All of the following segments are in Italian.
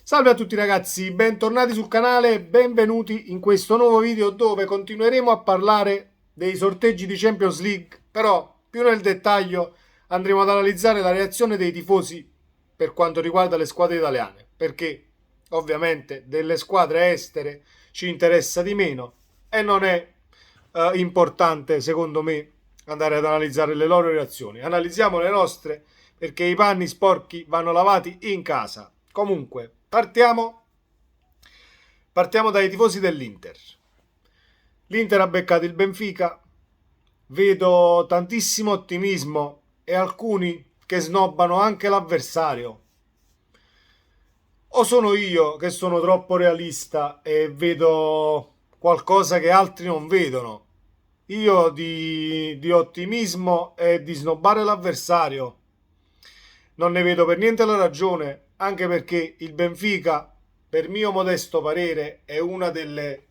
Salve a tutti ragazzi, bentornati sul canale, benvenuti in questo nuovo video dove continueremo a parlare dei sorteggi di Champions League, però più nel dettaglio andremo ad analizzare la reazione dei tifosi per quanto riguarda le squadre italiane, perché ovviamente delle squadre estere ci interessa di meno e non è importante secondo me andare ad analizzare le loro reazioni. Analizziamo le nostre perché i panni sporchi vanno lavati in casa. Comunque, partiamo dai tifosi dell'Inter. L'Inter ha beccato il Benfica, vedo tantissimo ottimismo e alcuni che snobbano anche l'avversario. O sono io che sono troppo realista e vedo qualcosa che altri non vedono? Io di ottimismo e di snobbare l'avversario non ne vedo per niente la ragione, anche perché il Benfica, per mio modesto parere, è una delle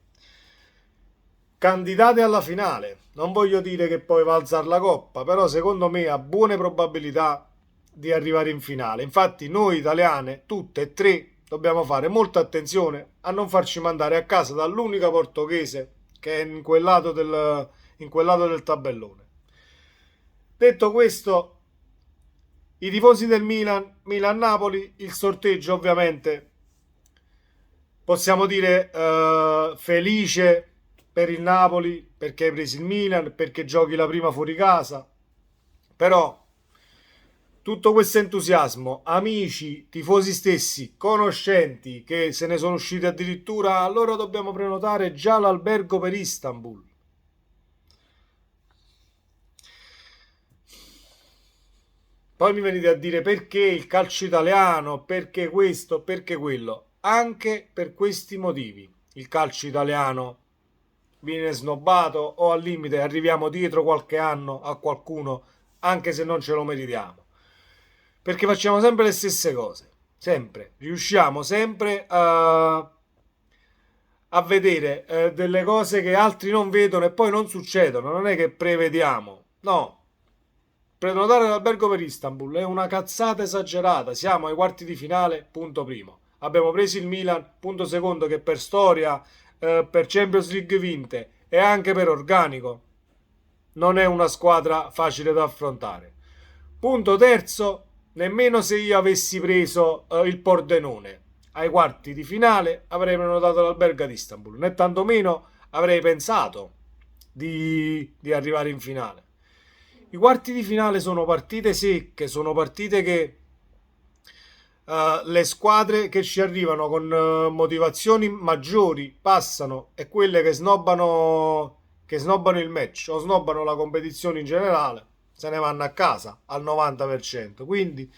candidate alla finale. Non voglio dire che poi va a alzare la coppa, però secondo me ha buone probabilità di arrivare in finale. Infatti noi italiane, tutte e tre, dobbiamo fare molta attenzione a non farci mandare a casa dall'unica portoghese che è in quel lato del tabellone. Detto questo, i tifosi del Milan-Napoli, il sorteggio ovviamente possiamo dire felice per il Napoli perché hai preso il Milan, perché giochi la prima fuori casa, però tutto questo entusiasmo, amici, tifosi stessi, conoscenti che se ne sono usciti addirittura, allora dobbiamo prenotare già l'albergo per Istanbul. Poi mi venite a dire perché il calcio italiano, perché questo, perché quello. Anche per questi motivi il calcio italiano viene snobbato o al limite arriviamo dietro qualche anno a qualcuno anche se non ce lo meritiamo. Perché facciamo sempre le stesse cose, sempre. Riusciamo sempre a vedere delle cose che altri non vedono e poi non succedono. Non è che prevediamo, no. Prenotare l'albergo per Istanbul è una cazzata esagerata. Siamo ai quarti di finale, punto primo. Abbiamo preso il Milan, punto secondo, che per storia, per Champions League vinte e anche per organico non è una squadra facile da affrontare. Punto terzo, nemmeno se io avessi preso il Pordenone ai quarti di finale avrei prenotato l'albergo ad Istanbul, né tantomeno avrei pensato di arrivare in finale. I quarti di finale sono partite secche, sono partite che le squadre che ci arrivano con motivazioni maggiori passano e quelle che snobbano il match o snobbano la competizione in generale se ne vanno a casa al 90%. Quindi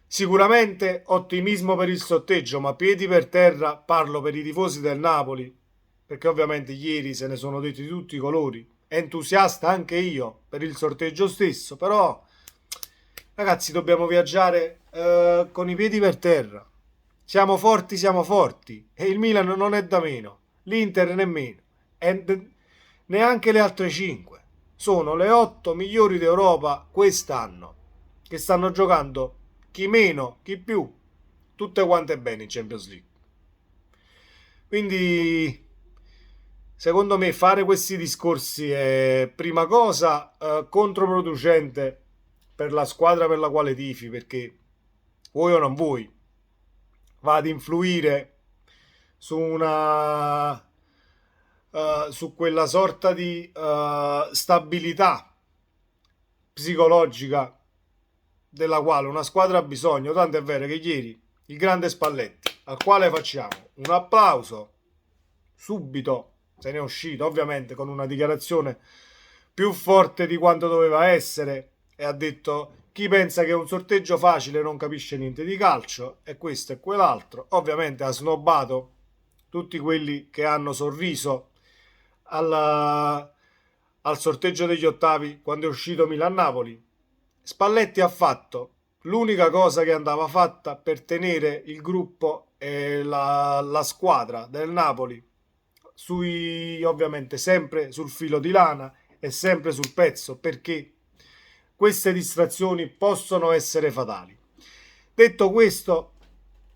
sicuramente ottimismo per il sorteggio, ma piedi per terra parlo per i tifosi del Napoli, perché ovviamente ieri se ne sono detti di tutti i colori. Entusiasta anche io per il sorteggio stesso, però ragazzi dobbiamo viaggiare con i piedi per terra. Siamo forti e il Milan non è da meno, l'Inter nemmeno, e neanche le altre 5. Sono le 8 migliori d'Europa quest'anno, che stanno giocando chi meno, chi più, tutte quante bene in Champions League. Quindi secondo me fare questi discorsi è prima cosa controproducente per la squadra per la quale tifi, perché vuoi o non vuoi va ad influire su una su quella sorta di stabilità psicologica della quale una squadra ha bisogno. Tanto è vero che ieri il grande Spalletti, al quale facciamo un applauso, subito se ne è uscito, ovviamente con una dichiarazione più forte di quanto doveva essere, e ha detto: chi pensa che è un sorteggio facile non capisce niente di calcio, e questo e quell'altro. Ovviamente ha snobbato tutti quelli che hanno sorriso al sorteggio degli ottavi quando è uscito Milan-Napoli. Spalletti ha fatto l'unica cosa che andava fatta per tenere il gruppo e la squadra del Napoli ovviamente sempre sul filo di lana e sempre sul pezzo, perché queste distrazioni possono essere fatali. Detto questo,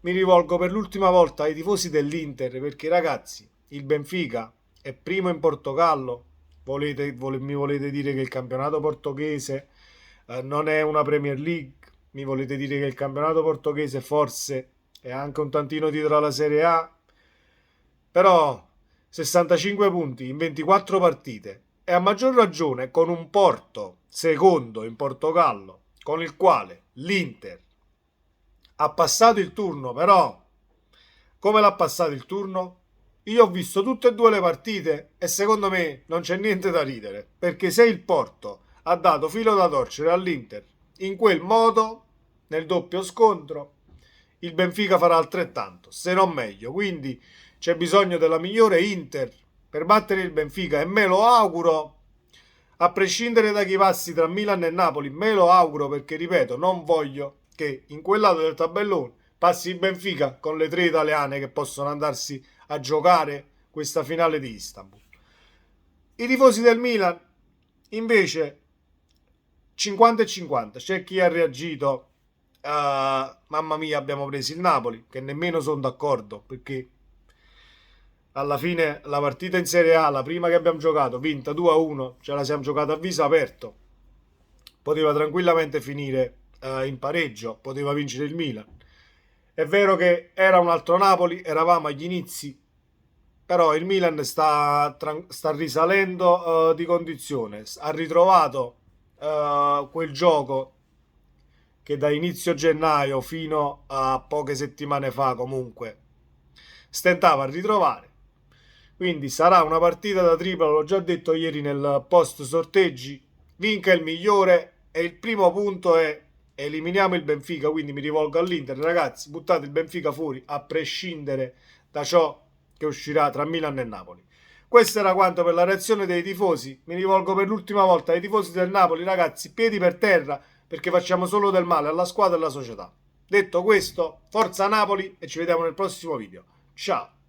mi rivolgo per l'ultima volta ai tifosi dell'Inter, perché ragazzi, il Benfica è primo in Portogallo. Mi volete dire che il campionato portoghese non è una Premier League? Mi volete dire che il campionato portoghese forse è anche un tantino dietro alla Serie A? Però 65 punti in 24 partite e a maggior ragione con un Porto secondo in Portogallo, con il quale l'Inter ha passato il turno, però come l'ha passato il turno? Io ho visto tutte e due le partite e secondo me non c'è niente da ridere, perché se il Porto ha dato filo da torcere all'Inter in quel modo, nel doppio scontro, il Benfica farà altrettanto, se non meglio. Quindi c'è bisogno della migliore Inter per battere il Benfica e me lo auguro, a prescindere da chi passi tra Milan e Napoli, me lo auguro perché, ripeto, non voglio che in quel lato del tabellone passi il Benfica con le tre italiane che possono andarsi a giocare questa finale di Istanbul. I tifosi del Milan, invece, 50 e 50. C'è chi ha reagito, mamma mia, abbiamo preso il Napoli, che nemmeno sono d'accordo, perché alla fine la partita in Serie A, la prima che abbiamo giocato, vinta 2-1, ce la siamo giocata a viso aperto. Poteva tranquillamente finire in pareggio, poteva vincere il Milan. È vero che era un altro Napoli, eravamo agli inizi, però il Milan sta risalendo di condizione, ha ritrovato quel gioco che da inizio gennaio fino a poche settimane fa comunque stentava a ritrovare. Quindi sarà una partita da tripla, l'ho già detto ieri nel post sorteggi, vinca il migliore e il primo punto è eliminiamo il Benfica, quindi mi rivolgo all'Inter, ragazzi, buttate il Benfica fuori a prescindere da ciò che uscirà tra Milan e Napoli. Questo era quanto per la reazione dei tifosi. Mi rivolgo per l'ultima volta ai tifosi del Napoli, ragazzi, piedi per terra, perché facciamo solo del male alla squadra e alla società. Detto questo, forza Napoli e ci vediamo nel prossimo video. Ciao!